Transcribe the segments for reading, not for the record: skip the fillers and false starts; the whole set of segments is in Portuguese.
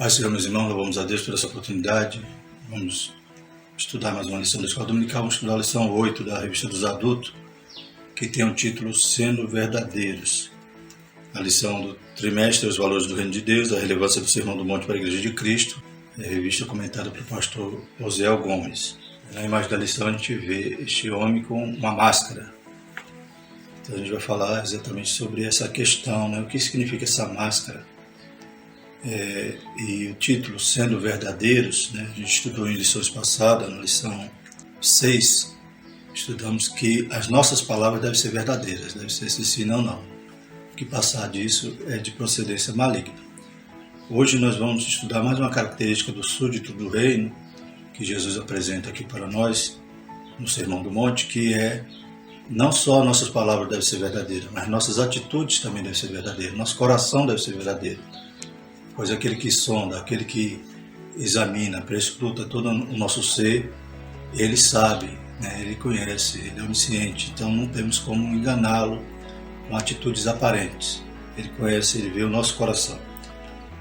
Pai, Senhor, meus irmãos, louvamos a Deus por essa oportunidade. Vamos estudar mais uma lição da Escola Dominical. Vamos estudar a lição 8 da Revista dos Adultos, que tem o título Sendo Verdadeiros. A lição do trimestre, os valores do Reino de Deus, a relevância do Sermão do Monte para a Igreja de Cristo, é a revista comentada pelo pastor Osiel Gomes. Na imagem da lição a gente vê este homem com uma máscara. Então a gente vai falar exatamente sobre essa questão, né? O que significa essa máscara? E o título, Sendo Verdadeiros, né? A gente estudou em lições passadas, na lição 6, estudamos que as nossas palavras devem ser verdadeiras, devem ser sim, não. O que passar disso é de procedência maligna. Hoje nós vamos estudar mais uma característica do súdito do reino, que Jesus apresenta aqui para nós, no Sermão do Monte, que é não só nossas palavras devem ser verdadeiras, mas nossas atitudes também devem ser verdadeiras, nosso coração deve ser verdadeiro. Pois aquele que sonda, aquele que examina, prescruta todo o nosso ser, ele sabe, né? Ele conhece, ele é onisciente, então não temos como enganá-lo com atitudes aparentes. Ele conhece, ele vê o nosso coração.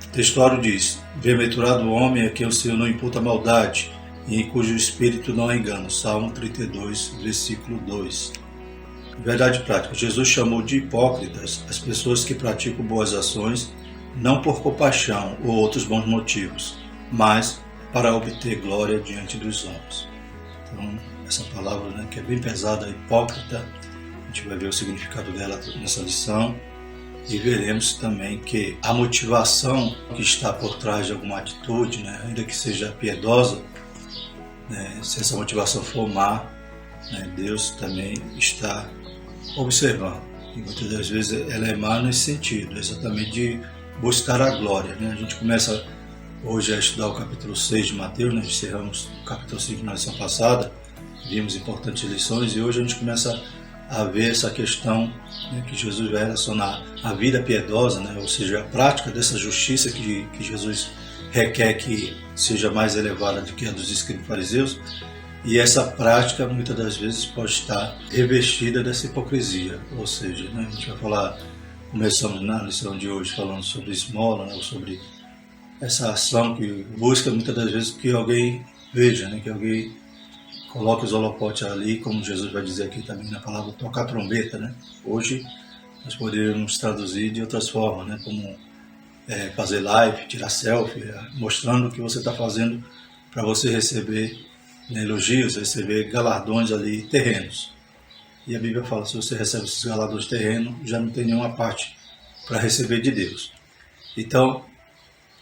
O textuário diz: bem-aventurado o homem a quem o Senhor não imputa maldade e em cujo espírito não há engano. Salmo 32, versículo 2. Verdade prática. Jesus chamou de hipócritas as pessoas que praticam boas ações não por compaixão ou outros bons motivos, mas para obter glória diante dos homens. Então, essa palavra, né, que é bem pesada, hipócrita, a gente vai ver o significado dela nessa lição e veremos também que a motivação que está por trás de alguma atitude, né, ainda que seja piedosa, né, se essa motivação for má, né, Deus também está observando. E muitas das vezes ela é má nesse sentido, exatamente de buscar a glória, né? A gente começa hoje a estudar o capítulo 6 de Mateus, nós encerramos o capítulo 5 na lição passada, vimos importantes lições e hoje a gente começa a ver essa questão, né, que Jesus vai relacionar a vida piedosa, né, ou seja, a prática dessa justiça que Jesus requer que seja mais elevada do que a dos escribas e fariseus, e essa prática muitas das vezes pode estar revestida dessa hipocrisia, ou seja, né, a gente vai falar, começamos na lição de hoje falando sobre esmola, né, ou sobre essa ação que busca muitas das vezes que alguém veja, né, que alguém coloque os holofotes ali, como Jesus vai dizer aqui também na palavra tocar trombeta, né? Hoje nós poderíamos traduzir de outras formas, né, como fazer live, tirar selfie, mostrando o que você está fazendo para você receber, né, elogios, receber galardões ali terrenos. E a Bíblia fala, se você recebe esses galardões terrenos, já não tem nenhuma parte para receber de Deus. Então,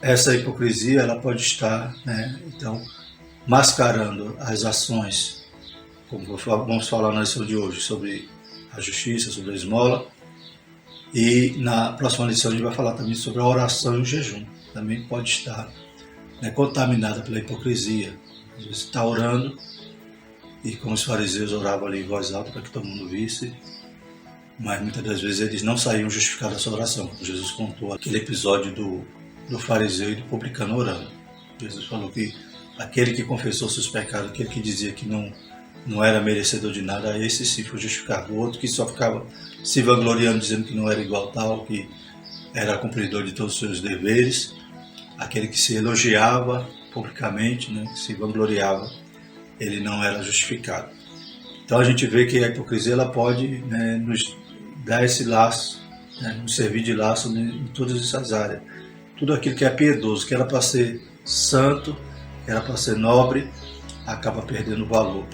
essa hipocrisia ela pode estar, né, então, mascarando as ações, como vamos falar na lição de hoje, sobre a justiça, sobre a esmola. E na próxima lição a gente vai falar também sobre a oração e o jejum. Também pode estar, né, contaminada pela hipocrisia. Às vezes está orando, e como os fariseus oravam ali em voz alta para que todo mundo visse, mas muitas das vezes eles não saíam justificados da sua oração. Jesus contou aquele episódio do fariseu e do publicano orando. Jesus falou que aquele que confessou seus pecados, aquele que dizia que não era merecedor de nada, esse sim foi justificado. O outro que só ficava se vangloriando, dizendo que não era igual tal, que era cumpridor de todos os seus deveres, aquele que se elogiava publicamente, né, que se vangloriava, ele não era justificado. Então a gente vê que a hipocrisia ela pode, né, nos dar esse laço, né, nos servir de laço em todas essas áreas. Tudo aquilo que é piedoso, que era para ser santo, que era para ser nobre, acaba perdendo valor,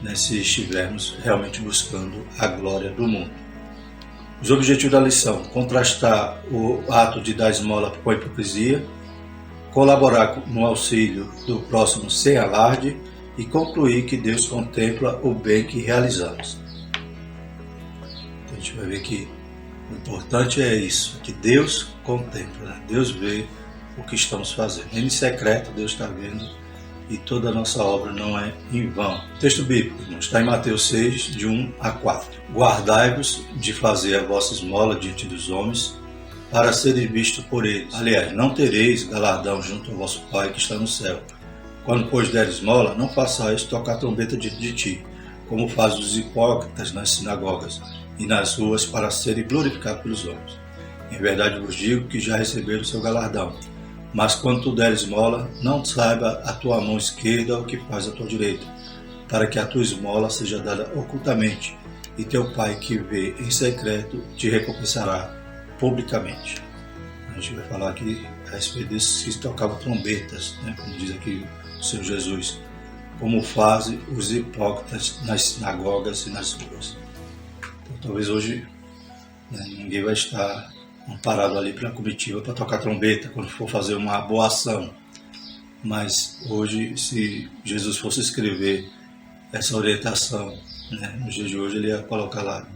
né, se estivermos realmente buscando a glória do mundo. Os objetivos da lição: contrastar o ato de dar esmola com a hipocrisia, colaborar no auxílio do próximo sem alarde e concluir que Deus contempla o bem que realizamos. Então a gente vai ver que o importante é isso, que Deus contempla, né? Deus vê o que estamos fazendo. Em secreto Deus está vendo e toda a nossa obra não é em vão. O texto bíblico, irmãos, está em Mateus 6, de 1 a 4. Guardai-vos de fazer a vossa esmola diante dos homens, para serem vistos por eles. Aliás, não tereis galardão junto ao vosso Pai que está no céu. Quando, pois, der esmola, não façais tocar trombeta diante de ti, como fazem os hipócritas nas sinagogas e nas ruas, para serem glorificados pelos homens. Em verdade vos digo que já receberam o seu galardão. Mas quando tu der esmola, não saiba a tua mão esquerda o que faz a tua direita, para que a tua esmola seja dada ocultamente, e teu Pai que vê em secreto te recompensará publicamente. A gente vai falar aqui a respeito desses que tocavam trombetas, né? Como diz aqui o Senhor Jesus, como fazem os hipócritas nas sinagogas e nas ruas. Então, talvez hoje, né, ninguém vai estar parado ali para a comitiva para tocar trombeta quando for fazer uma boa ação. Mas hoje, se Jesus fosse escrever essa orientação, né, no dia de hoje, ele ia colocar lá: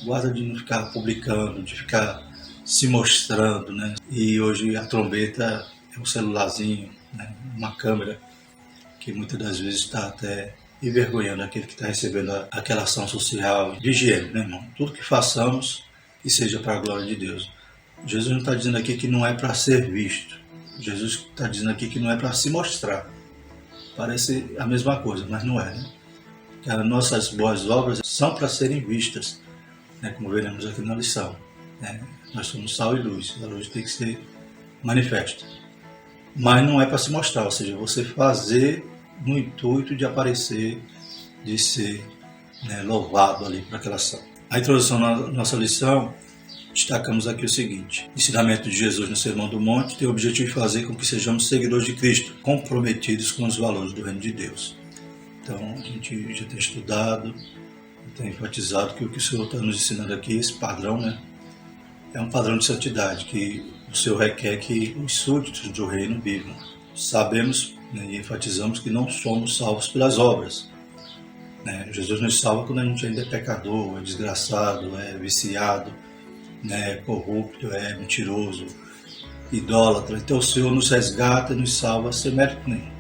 guarda de não ficar publicando, de ficar se mostrando, né? E hoje a trombeta é um celularzinho, né, uma câmera que muitas das vezes está até envergonhando aquele que está recebendo aquela ação social de higiene, né, irmão? Tudo que façamos, que seja para a glória de Deus. Jesus não está dizendo aqui que não é para ser visto. Jesus está dizendo aqui que não é para se mostrar. Parece a mesma coisa, mas não é, né? Que as nossas boas obras são para serem vistas, né, como veremos aqui na lição, né? Nós somos sal e luz, a luz tem que ser manifesta. Mas não é para se mostrar, ou seja, você fazer no intuito de aparecer, de ser, né, louvado ali para aquela ação. A introdução na nossa lição, destacamos aqui o seguinte: o ensinamento de Jesus no Sermão do Monte tem o objetivo de fazer com que sejamos seguidores de Cristo, comprometidos com os valores do Reino de Deus. Então, a gente já tem estudado, tem enfatizado que o que o Senhor está nos ensinando aqui, esse padrão, né, é um padrão de santidade que o Senhor requer que os súditos do reino vivam. Sabemos, né, e enfatizamos que não somos salvos pelas obras, né? Jesus nos salva quando a gente ainda é pecador, é desgraçado, é viciado, né, é corrupto, é mentiroso, idólatra. Então o Senhor nos resgata e nos salva sem mérito nenhum.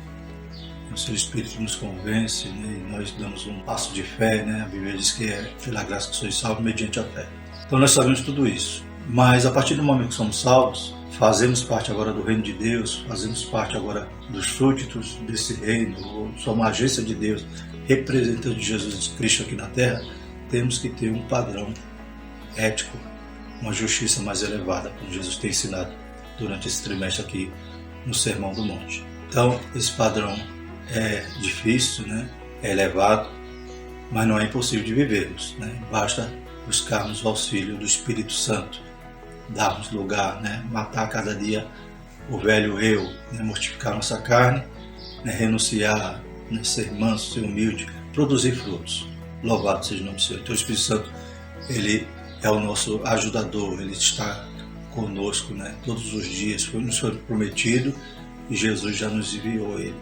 O seu Espírito nos convence, né, e nós damos um passo de fé, né? A Bíblia diz que é pela graça que sois salvos mediante a fé. Então nós sabemos tudo isso. Mas a partir do momento que somos salvos, fazemos parte agora do reino de Deus, fazemos parte agora dos súditos desse reino, somos agência de Deus, representante de Jesus Cristo aqui na terra, temos que ter um padrão ético, uma justiça mais elevada, como Jesus tem ensinado durante esse trimestre aqui no Sermão do Monte. Então, esse padrão é difícil, né? É elevado, mas não é impossível de vivermos, né? Basta buscarmos o auxílio do Espírito Santo, darmos lugar, né? Matar cada dia o velho eu, né? Mortificar nossa carne, né? Renunciar, né? Ser manso, ser humilde, produzir frutos. Louvado seja o nome do Senhor. Então o Espírito Santo, ele é o nosso ajudador, ele está conosco, né? Todos os dias, nos foi prometido e Jesus já nos enviou ele.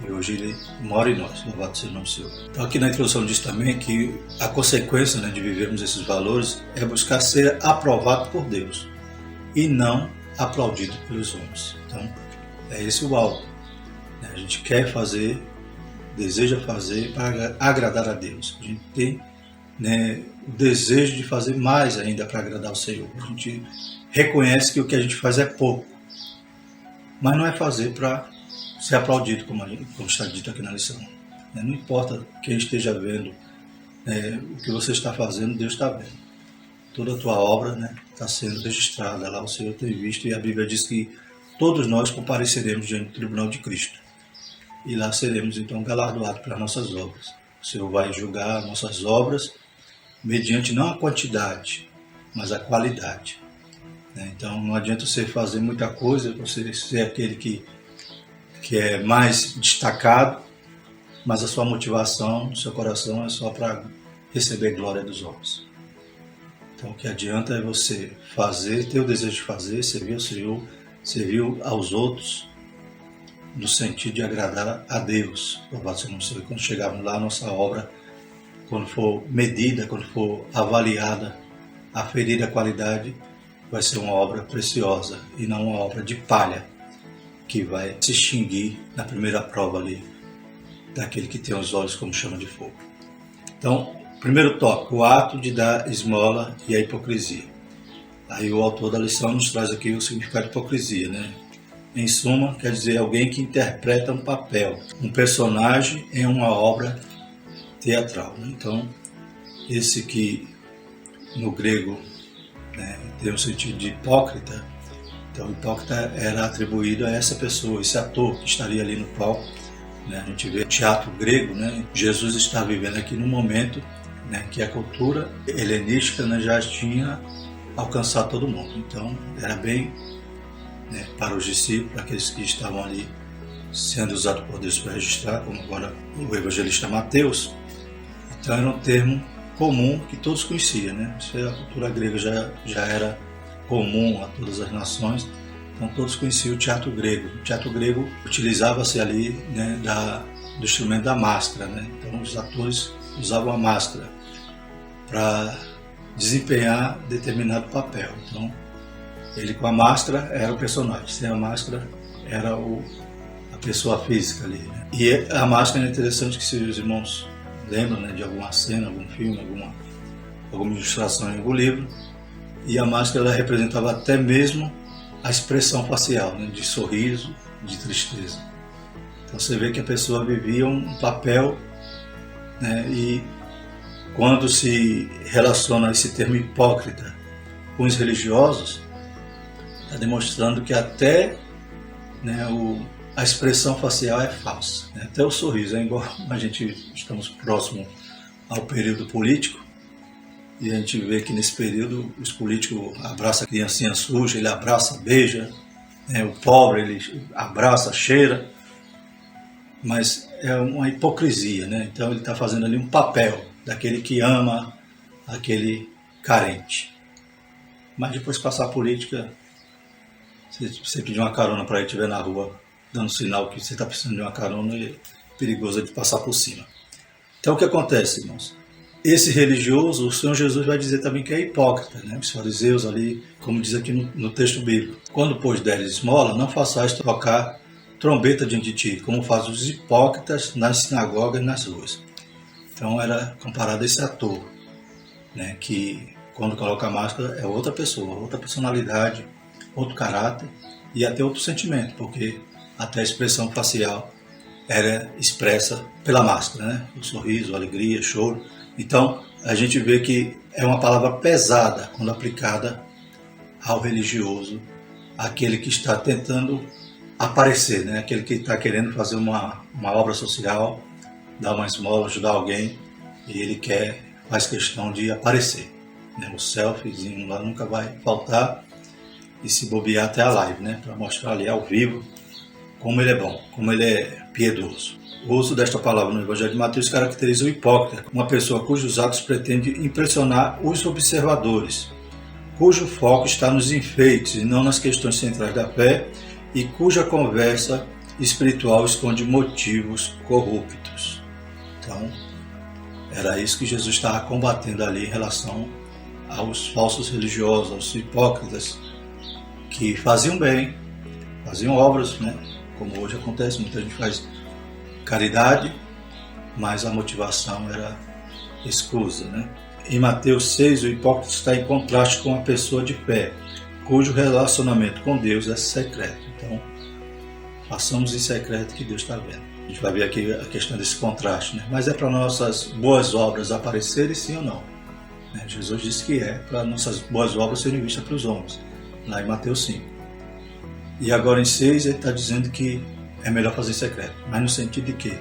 E hoje ele mora em nós, louvado seja o nome do Senhor. Então aqui na introdução diz também que a consequência, né, de vivermos esses valores é buscar ser aprovado por Deus e não aplaudido pelos homens. Então é esse o alvo, né? A gente quer fazer, deseja fazer para agradar a Deus. A gente tem, né, o desejo de fazer mais ainda para agradar o Senhor. A gente reconhece que o que a gente faz é pouco, mas não é fazer para ser aplaudido, como está dito aqui na lição. Não importa quem esteja vendo, o que você está fazendo, Deus está vendo. Toda a tua obra, né, está sendo registrada lá, o Senhor tem visto, e a Bíblia diz que todos nós compareceremos diante do tribunal de Cristo. E lá seremos então galardoados pelas nossas obras. O Senhor vai julgar nossas obras mediante não a quantidade, mas a qualidade. Então não adianta você fazer muita coisa, você ser aquele que é mais destacado, mas a sua motivação, o seu coração é só para receber glória dos homens. Então o que adianta é você fazer, ter o desejo de fazer, servir ao Senhor, servir aos outros, no sentido de agradar a Deus. Louvado seja o nome do Senhor. Quando chegarmos lá, a nossa obra, quando for medida, quando for avaliada, aferida a qualidade, vai ser uma obra preciosa e não uma obra de palha, que vai se extinguir na primeira prova ali, daquele que tem os olhos como chama de fogo. Então, primeiro tópico, o ato de dar esmola e a hipocrisia. Aí o autor da lição nos traz aqui o significado de hipocrisia, né? Em suma, quer dizer alguém que interpreta um papel, um personagem em uma obra teatral, né? Então, esse que no grego, né, tem o sentido de hipócrita, Então o hipócrita era atribuído a essa pessoa, esse ator que estaria ali no palco, né? A gente vê o teatro grego, né? Jesus está vivendo aqui no momento, né, que a cultura helenística, né, já tinha alcançado todo mundo. Então era bem, né, para os discípulos, aqueles que estavam ali sendo usados por Deus para registrar, como agora o evangelista Mateus. Então era um termo comum que todos conheciam, né? Isso a cultura grega já era comum a todas as nações, então todos conheciam o teatro grego. O teatro grego utilizava-se ali, né, do instrumento da máscara, né? Então os atores usavam a máscara para desempenhar determinado papel. Então ele com a máscara era o personagem, sem a máscara era a pessoa física ali, né? E a máscara é interessante que, se os irmãos lembram, né, de alguma cena, algum filme, alguma ilustração em algum livro, e a máscara ela representava até mesmo a expressão facial, né, de sorriso, de tristeza. Então você vê que a pessoa vivia um papel, né, e quando se relaciona esse termo hipócrita com os religiosos, está demonstrando que até, né, a expressão facial é falsa, né? Até o sorriso, é igual a gente estamos próximo ao período político, e a gente vê que nesse período os políticos abraçam a criancinha suja, ele abraça, beija, né? O pobre ele abraça, cheira, mas é uma hipocrisia, né? Então ele está fazendo ali um papel daquele que ama aquele carente. Mas depois de passar a política, se você pedir uma carona para ele estiver na rua dando sinal que você está precisando de uma carona, é perigoso de passar por cima. Então o que acontece, irmãos? Esse religioso, o Senhor Jesus vai dizer também que é hipócrita, né? Os fariseus ali, como diz aqui no texto bíblico: quando, pois, deres esmola, não façais tocar trombeta diante de ti, como fazem os hipócritas nas sinagogas e nas ruas. Então era comparado a esse ator, né, que quando coloca a máscara é outra pessoa, outra personalidade, outro caráter e até outro sentimento, porque até a expressão facial era expressa pela máscara, né? O sorriso, a alegria, choro. Então a gente vê que é uma palavra pesada quando aplicada ao religioso, aquele que está tentando aparecer, né? Aquele que está querendo fazer uma obra social, dar uma esmola, ajudar alguém, e ele faz questão de aparecer, né? O selfiezinho lá nunca vai faltar, e se bobear até a live, né? Para mostrar ali ao vivo como ele é bom, como ele é piedoso. O uso desta palavra no Evangelho de Mateus caracteriza o hipócrita, uma pessoa cujos atos pretendem impressionar os observadores, cujo foco está nos enfeites e não nas questões centrais da fé, e cuja conversa espiritual esconde motivos corruptos. Então, era isso que Jesus estava combatendo ali em relação aos falsos religiosos, aos hipócritas, que faziam bem, faziam obras, né? Como hoje acontece, muita gente faz caridade, mas a motivação era escusa, né? Em Mateus 6, o hipócrita está em contraste com a pessoa de fé, cujo relacionamento com Deus é secreto. Então, façamos em secreto que Deus está vendo. A gente vai ver aqui a questão desse contraste, né? Mas é para nossas boas obras aparecerem, sim ou não? Jesus disse que é para nossas boas obras serem vistas para os homens, lá em Mateus 5. E agora em 6 ele está dizendo que é melhor fazer em secreto. Mas no sentido de quê?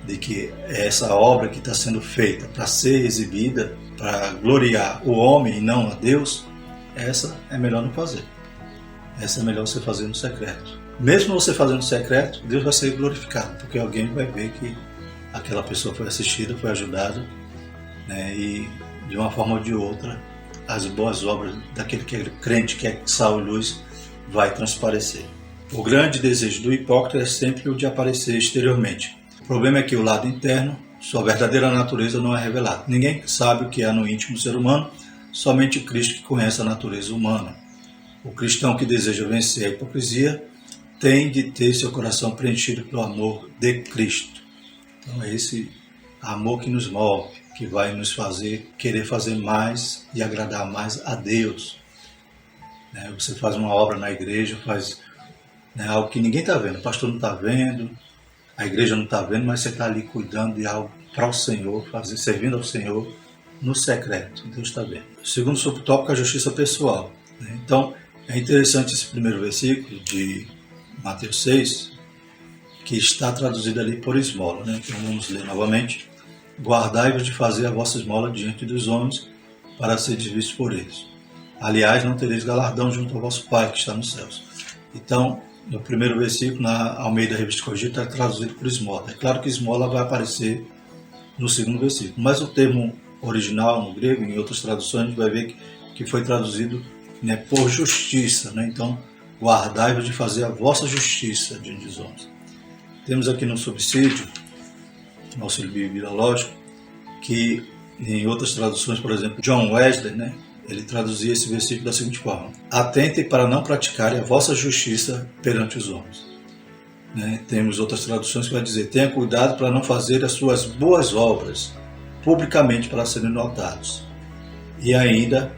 De que essa obra que está sendo feita para ser exibida, para gloriar o homem e não a Deus, essa é melhor não fazer. Essa é melhor você fazer no secreto. Mesmo você fazendo no secreto, Deus vai ser glorificado, porque alguém vai ver que aquela pessoa foi assistida, foi ajudada, né? E de uma forma ou de outra, as boas obras daquele que é crente, que é sal e luz, vai transparecer. O grande desejo do hipócrita é sempre o de aparecer exteriormente. O problema é que o lado interno, sua verdadeira natureza, não é revelado. Ninguém sabe o que há no íntimo do ser humano, somente Cristo que conhece a natureza humana. O cristão que deseja vencer a hipocrisia tem de ter seu coração preenchido pelo amor de Cristo. Então é esse amor que nos move, que vai nos fazer querer fazer mais e agradar mais a Deus. Você faz uma obra na igreja, faz, né, algo que ninguém está vendo, o pastor não está vendo, a igreja não está vendo, mas você está ali cuidando de algo para o Senhor, servindo ao Senhor no secreto. Deus está vendo. O segundo subtópico é a justiça pessoal. Então, É interessante esse primeiro versículo de Mateus 6, que está traduzido ali por esmola, né? Então vamos ler novamente. Guardai-vos de fazer a vossa esmola diante dos homens, para seres vistos por eles. Aliás, não tereis galardão junto ao vosso Pai que está nos céus. Então, no primeiro versículo, na Almeida Revista Corrigida, está traduzido por esmola. É claro que esmola vai aparecer no segundo versículo, mas o termo original no grego, em outras traduções, a gente vai ver que foi traduzido, né, por justiça, né? Então, guardai-vos de fazer a vossa justiça diante dos homens. Temos aqui no subsídio, no auxílio bibliológico, que em outras traduções, por exemplo, John Wesley, né, ele traduzia esse versículo da seguinte forma: atentem para não praticarem a vossa justiça perante os homens. Né? Temos outras traduções que vai dizer: tenha cuidado para não fazer as suas boas obras publicamente para serem notados. E ainda,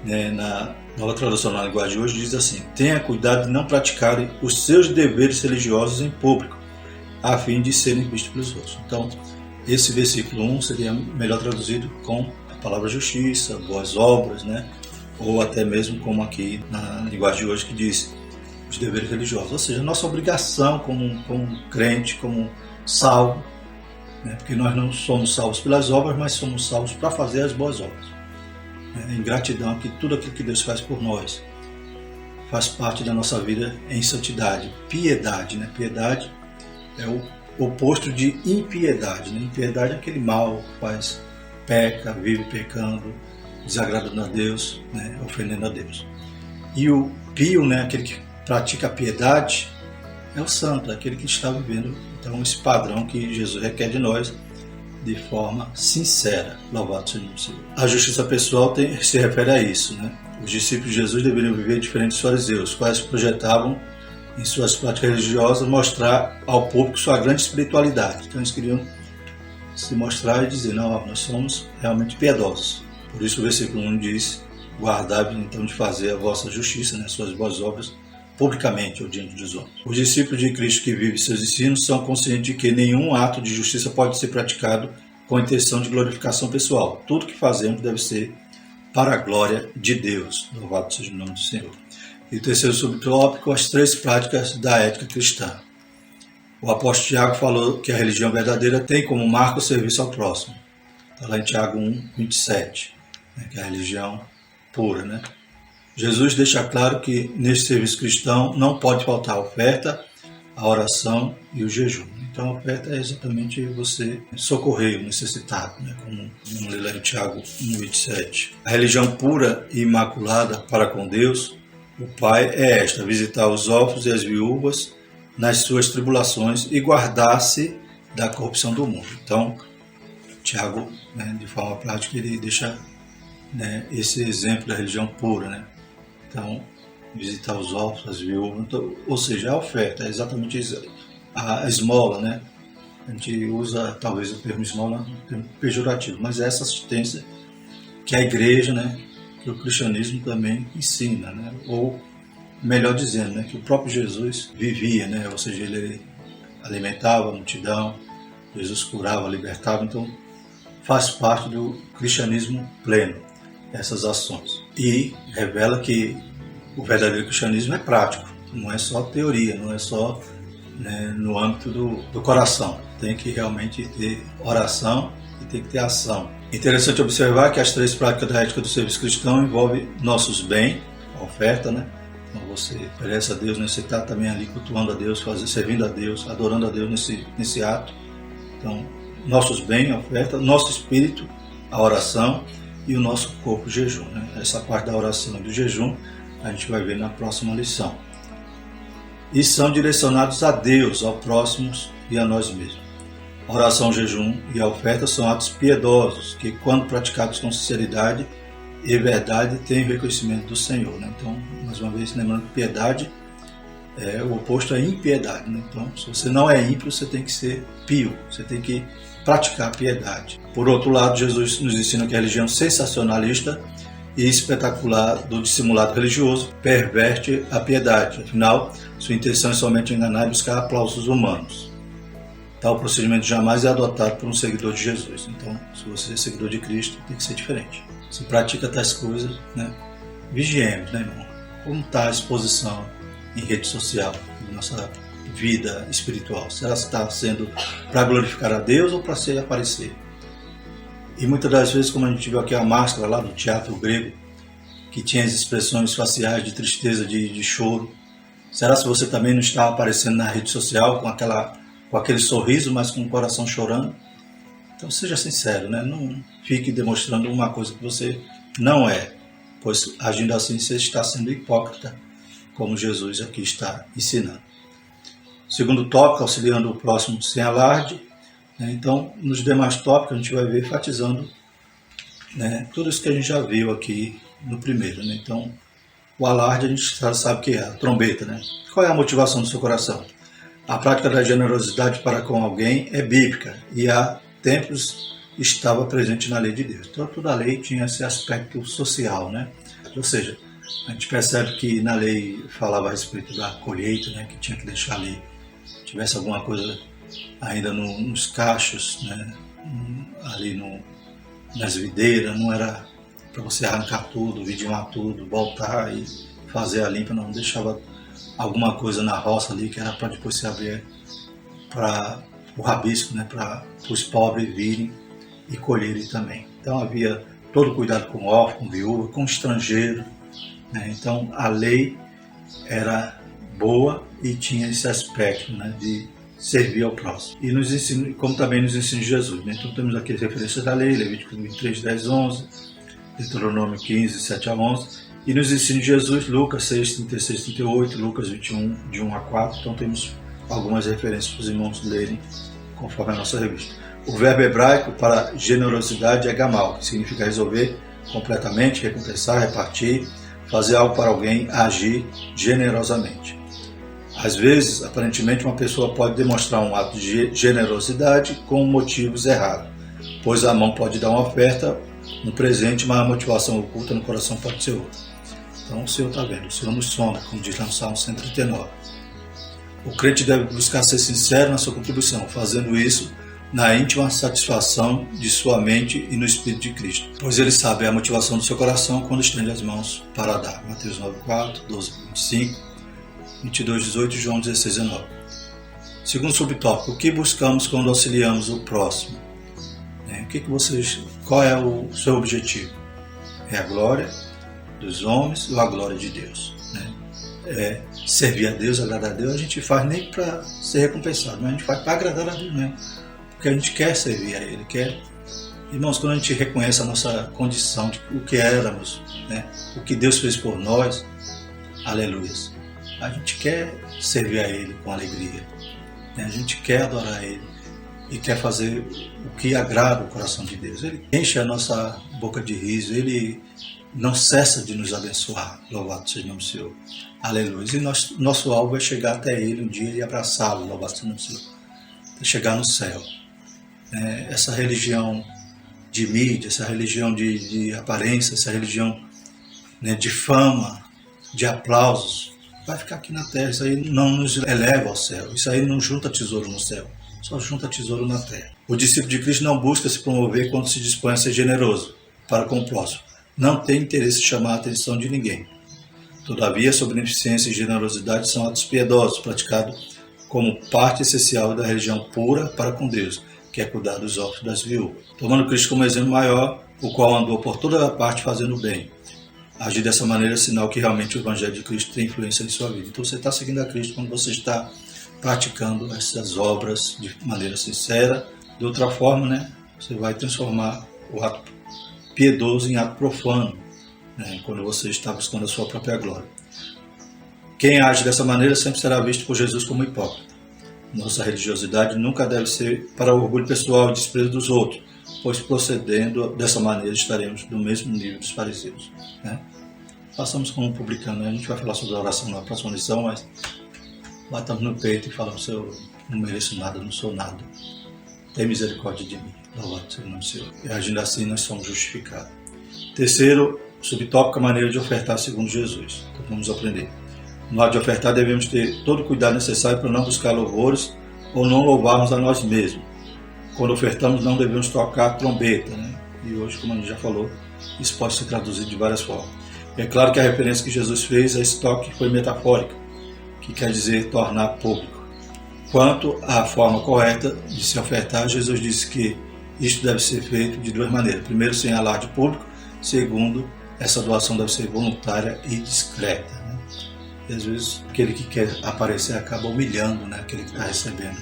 né, na nova tradução na linguagem de hoje, diz assim: tenha cuidado de não praticarem os seus deveres religiosos em público, a fim de serem vistos pelos outros. Então, esse versículo 1 seria melhor traduzido com a palavra justiça, boas obras, né? Ou até mesmo como aqui na linguagem de hoje que diz os deveres religiosos. Ou seja, nossa obrigação como crente, como salvo, né? Porque nós não somos salvos pelas obras, mas somos salvos para fazer as boas obras. Em gratidão que tudo aquilo que Deus faz por nós faz parte da nossa vida em santidade. Piedade, né? Piedade é o oposto de impiedade, né? Impiedade é aquele mal que faz, peca, vive pecando, desagradando a Deus, né? Ofendendo a Deus. E o pio, né? Aquele que pratica a piedade, é o santo, é aquele que está vivendo então esse padrão que Jesus requer de nós de forma sincera. Louvado seja o Senhor. A justiça pessoal se refere a isso, né? Os discípulos de Jesus deveriam viver diferente dos fariseus, quais projetavam em suas práticas religiosas mostrar ao público sua grande espiritualidade. Então eles queriam se mostrar e dizer: não, nós somos realmente piedosos. Por isso o versículo 1 diz: guardai-vos então de fazer a vossa justiça, né, suas boas obras, publicamente ou diante dos homens. Os discípulos de Cristo que vivem seus ensinos são conscientes de que nenhum ato de justiça pode ser praticado com a intenção de glorificação pessoal. Tudo que fazemos deve ser para a glória de Deus. Louvado seja o nome do Senhor. E o terceiro subtópico, as três práticas da ética cristã. O apóstolo Tiago falou que a religião verdadeira tem como marco o serviço ao próximo. Está lá em Tiago 1:27, né, que é a religião pura, né? Jesus deixa claro que nesse serviço cristão não pode faltar a oferta, a oração e o jejum. Então a oferta é exatamente você socorrer o necessitado, né? Como vamos ler lá em Tiago 1:27. A religião pura e imaculada para com Deus, o Pai, é esta: visitar os órfãos e as viúvas nas suas tribulações e guardar-se da corrupção do mundo. Então, Tiago, né, de forma prática, ele deixa, né, esse exemplo da religião pura, né? Então, visitar os órfãos, as viúvas, então, ou seja, a oferta é exatamente isso, a esmola, né? A gente usa talvez o termo esmola, um termo pejorativo, mas é essa assistência que a igreja, né, que o cristianismo também ensina, né? Ou melhor dizendo, né, que o próprio Jesus vivia, né? Ou seja, ele alimentava a multidão, Jesus curava, libertava, então faz parte do cristianismo pleno essas ações. E revela que o verdadeiro cristianismo é prático, não é só teoria, não é só, né, no âmbito do coração. Tem que realmente ter oração e tem que ter ação. Interessante observar que as três práticas da ética do serviço cristão envolvem nossos bens, a oferta, né? Então você oferece a Deus, né? Você está também ali cultuando a Deus, servindo a Deus, adorando a Deus nesse ato. Então, nossos bens, a oferta, nosso espírito, a oração, e o nosso corpo, o jejum, né? Essa parte da oração e do jejum a gente vai ver na próxima lição. E são direcionados a Deus, ao próximo e a nós mesmos. A oração, o jejum e a oferta são atos piedosos que, quando praticados com sinceridade e verdade, têm o reconhecimento do Senhor, né? Então, mais uma vez, lembrando que piedade é o oposto à impiedade, né? Então, se você não é ímpio, você tem que ser pio, você tem que praticar a piedade. Por outro lado, Jesus nos ensina que a religião sensacionalista e espetacular do dissimulado religioso perverte a piedade. Afinal, sua intenção é somente enganar e buscar aplausos humanos. Tal procedimento jamais é adotado por um seguidor de Jesus. Então, se você é seguidor de Cristo, tem que ser diferente. Se pratica tais coisas, né? Vigiemos, né, irmão? Como está a exposição em rede social, em nossa vida espiritual? Será que está sendo para glorificar a Deus ou para se aparecer? E muitas das vezes, como a gente viu aqui a máscara lá do teatro grego, que tinha as expressões faciais de tristeza, de choro, será que você também não está aparecendo na rede social com aquele sorriso, mas com o coração chorando? Então seja sincero, né? Não fique demonstrando uma coisa que você não é, pois agindo assim você está sendo hipócrita, como Jesus aqui está ensinando. Segundo tópico, auxiliando o próximo sem alarde. Então, nos demais tópicos, a gente vai ver enfatizando, né, tudo isso que a gente já viu aqui no primeiro. Né? Então, o alarde a gente sabe que é a trombeta. Né? Qual é a motivação do seu coração? A prática da generosidade para com alguém é bíblica e há tempos estava presente na lei de Deus. Então, toda a lei tinha esse aspecto social. Né? Ou seja, a gente percebe que na lei falava a respeito da colheita, né, que tinha que deixar ali, tivesse alguma coisa ainda nos cachos, né, ali nas videiras, não era para você arrancar tudo, vidimar tudo, voltar e fazer a limpa, não deixava alguma coisa na roça ali que era para depois se abrir para o rabisco, né, para os pobres virem e colherem também. Então havia todo cuidado com órfão, com viúva, com estrangeiro. Né? Então a lei era boa e tinha esse aspecto, né, de servir ao próximo. E nos ensina, como também nos ensina Jesus. Né? Então temos aqui as referências da lei, Levítico 23, 10, 11, Deuteronômio 15, 7 a 11, e nos ensina Jesus, Lucas 6, 36, 38, Lucas 21, de 1 a 4. Então temos algumas referências para os irmãos lerem conforme a nossa revista. O verbo hebraico para generosidade é gamal, que significa resolver completamente, recompensar, repartir, fazer algo para alguém, agir generosamente. Às vezes, aparentemente, uma pessoa pode demonstrar um ato de generosidade com motivos errados, pois a mão pode dar uma oferta, um presente, mas a motivação oculta no coração pode ser outra. Então o Senhor está vendo, o Senhor nos sonda, como diz lá no Salmo 139. O crente deve buscar ser sincero na sua contribuição, fazendo isso na íntima satisfação de sua mente e no Espírito de Cristo, pois ele sabe a motivação do seu coração quando estende as mãos para dar. Mateus 9:4, 12:25, 22:18 e João 16:19. Segundo subtópico, o que buscamos quando auxiliamos o próximo? Qual é o seu objetivo? É a glória dos homens ou a glória de Deus? Né? É servir a Deus, agradar a Deus. A gente faz nem para ser recompensado, mas a gente faz para agradar a Deus mesmo, porque a gente quer servir a Ele. Irmãos, quando a gente reconhece a nossa condição de o que éramos, né? O que Deus fez por nós, aleluias, a gente quer servir a Ele com alegria, né? A gente quer adorar Ele e quer fazer o que agrada o coração de Deus. Ele enche a nossa boca de riso, Ele não cessa de nos abençoar. Louvado seja o nome do Senhor. Aleluia. E nosso alvo é chegar até Ele um dia e abraçá-lo. Louvado seja o nome do Senhor. É chegar no céu. Essa religião de mídia, essa religião de aparência, essa religião, né, de fama, de aplausos, vai ficar aqui na terra. Isso aí não nos eleva ao céu. Isso aí não junta tesouro no céu. Só junta tesouro na terra. O discípulo de Cristo não busca se promover quando se dispõe a ser generoso para com o próximo. Não tem interesse em chamar a atenção de ninguém. Todavia, sua beneficência e generosidade são atos piedosos, praticados como parte essencial da religião pura para com Deus, que é cuidar dos órfãos e das viúvas. Tomando Cristo como exemplo maior, o qual andou por toda a parte fazendo o bem. Agir dessa maneira é sinal que realmente o Evangelho de Cristo tem influência em sua vida. Então você está seguindo a Cristo quando você está praticando essas obras de maneira sincera. De outra forma, né, você vai transformar o ato piedoso em ato profano, né, quando você está buscando a sua própria glória. Quem age dessa maneira sempre será visto por Jesus como hipócrita. Nossa religiosidade nunca deve ser para o orgulho pessoal e desprezo dos outros, pois procedendo dessa maneira estaremos no mesmo nível dos fariseus. Né? Passamos como publicano, né? A gente vai falar sobre a oração na próxima lição, mas batamos no peito e falamos: eu não mereço nada, não sou nada. Tem misericórdia de mim. Louvado seja o nome do Senhor. E agindo assim, nós somos justificados. Terceiro subtópico, a maneira de ofertar segundo Jesus. Então vamos aprender. No ato de ofertar, devemos ter todo o cuidado necessário para não buscar louvores ou não louvarmos a nós mesmos. Quando ofertamos, não devemos tocar trombeta, né? E hoje, como a gente já falou, isso pode ser traduzido de várias formas. É claro que a referência que Jesus fez a esse toque foi metafórica, que quer dizer tornar público. Quanto à forma correta de se ofertar, Jesus disse que isto deve ser feito de duas maneiras. Primeiro, sem alarde público. Segundo, essa doação deve ser voluntária e discreta. Né? E às vezes aquele que quer aparecer acaba humilhando, né? Aquele que está recebendo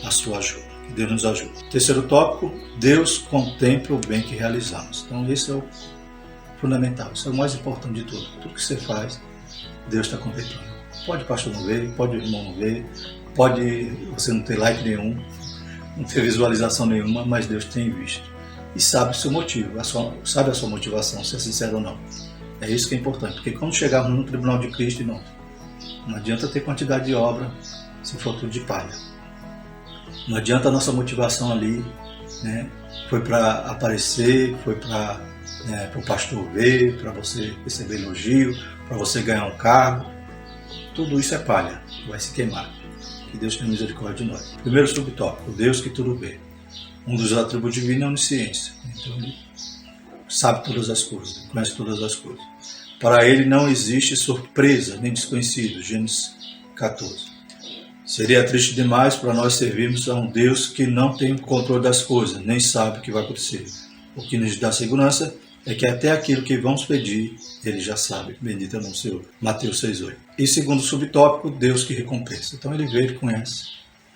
a sua ajuda. Que Deus nos ajude. Terceiro tópico, Deus contempla o bem que realizamos. Então esse é o fundamental, isso é o mais importante de tudo. Tudo que você faz, Deus está contemplando. Pode o pastor não ver, pode o irmão não ver, pode você não ter like nenhum, não ter visualização nenhuma, mas Deus tem visto. E sabe o seu motivo, sabe a sua motivação, se é sincero ou não. É isso que é importante, porque quando chegarmos no tribunal de Cristo, irmão, não adianta ter quantidade de obra se for tudo de palha. Não adianta a nossa motivação ali, né? Foi para aparecer, foi para o pastor ver, para você receber elogio, para você ganhar um carro. Tudo isso é palha, vai se queimar. Que Deus tenha misericórdia de nós. Primeiro subtópico, Deus que tudo vê. Um dos atributos divinos é a onisciência. Então ele sabe todas as coisas, conhece todas as coisas. Para ele não existe surpresa nem desconhecido. Gênesis 14. Seria triste demais para nós servirmos a um Deus que não tem o controle das coisas, nem sabe o que vai acontecer. O que nos dá segurança é que até aquilo que vamos pedir, Ele já sabe. Bendito é o nome do Senhor. Mateus 6,8. E segundo subtópico, Deus que recompensa. Então Ele vê, Ele conhece,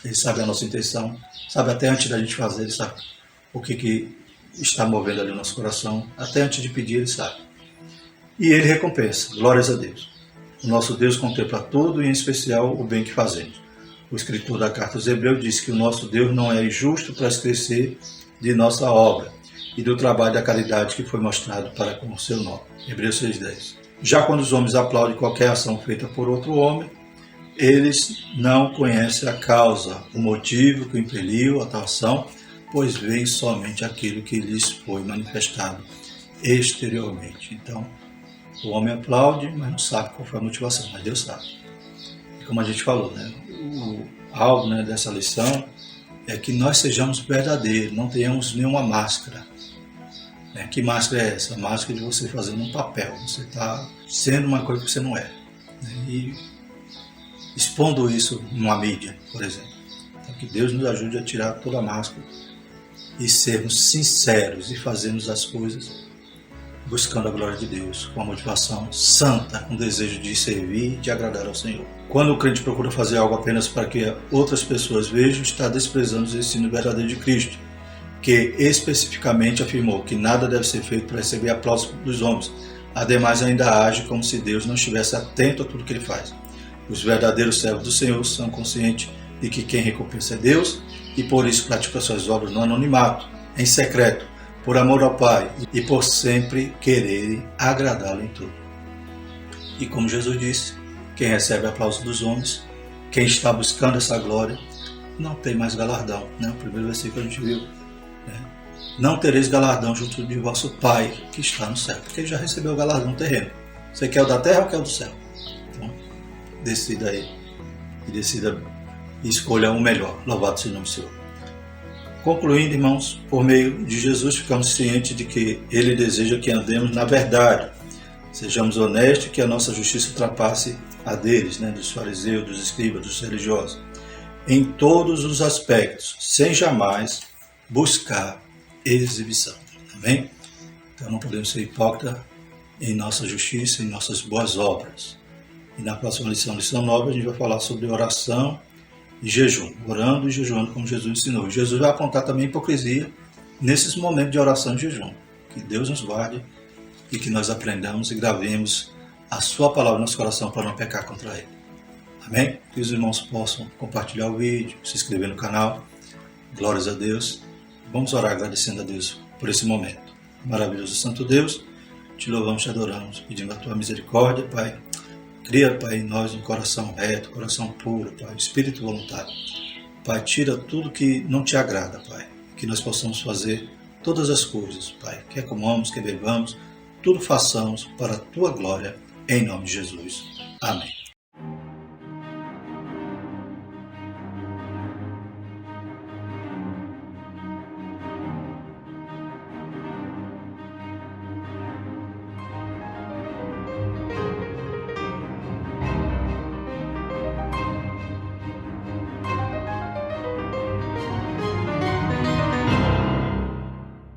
Ele sabe a nossa intenção, sabe até antes da gente fazer, Ele sabe o que está movendo ali o nosso coração. Até antes de pedir, Ele sabe. E Ele recompensa. Glórias a Deus. O nosso Deus contempla tudo e em especial o bem que fazemos. O escritor da carta aos Hebreus diz que o nosso Deus não é injusto para esquecer de nossa obra e do trabalho da caridade que foi mostrado para com o seu nome. Hebreus 6,10. Já quando os homens aplaudem qualquer ação feita por outro homem, eles não conhecem a causa, o motivo que impeliu a tal ação, pois veem somente aquilo que lhes foi manifestado exteriormente. Então, o homem aplaude, mas não sabe qual foi a motivação, mas Deus sabe. E como a gente falou, né? O alvo, né, dessa lição é que nós sejamos verdadeiros, não tenhamos nenhuma máscara. Que máscara é essa? A máscara de você fazendo um papel. Você está sendo uma coisa que você não é. E expondo isso numa mídia, por exemplo. Então, que Deus nos ajude a tirar toda a máscara e sermos sinceros e fazermos as coisas buscando a glória de Deus, com a motivação santa, com o desejo de servir e de agradar ao Senhor. Quando o crente procura fazer algo apenas para que outras pessoas vejam, está desprezando o ensino verdadeiro de Cristo, que especificamente afirmou que nada deve ser feito para receber aplausos dos homens. Ademais, ainda age como se Deus não estivesse atento a tudo que ele faz. Os verdadeiros servos do Senhor são conscientes de que quem recompensa é Deus e por isso praticam suas obras no anonimato, em secreto, por amor ao Pai e por sempre quererem agradá-lo em tudo. E como Jesus disse, quem recebe aplauso dos homens, quem está buscando essa glória, não tem mais galardão. O primeiro versículo a gente viu. Não tereis galardão junto de vosso Pai que está no céu, porque ele já recebeu o galardão terreno. Você quer o da terra ou quer o do céu? Então, decida aí e decida e escolha o melhor. Louvado seja o nome do Senhor. Concluindo, irmãos, por meio de Jesus ficamos cientes de que Ele deseja que andemos na verdade. Sejamos honestos e que a nossa justiça ultrapasse a deles, dos fariseus, dos escribas, dos religiosos, em todos os aspectos, sem jamais buscar exibição. Amém? Então não podemos ser hipócritas em nossa justiça, em nossas boas obras. E na próxima lição 9, a gente vai falar sobre oração e jejum, orando e jejuando como Jesus ensinou. Jesus vai apontar também a hipocrisia nesses momentos de oração e jejum. Que Deus nos guarde e que nós aprendamos e gravemos a sua palavra no nosso coração para não pecar contra Ele. Amém? Que os irmãos possam compartilhar o vídeo, se inscrever no canal. Glórias a Deus. Vamos orar agradecendo a Deus por esse momento. Maravilhoso Santo Deus, te louvamos, te adoramos, pedindo a tua misericórdia, Pai. Cria, Pai, em nós um coração reto, coração puro, Pai, espírito voluntário. Pai, tira tudo que não te agrada, Pai. Que nós possamos fazer todas as coisas, Pai. Quer comamos, quer bebamos, tudo façamos para a tua glória, em nome de Jesus. Amém.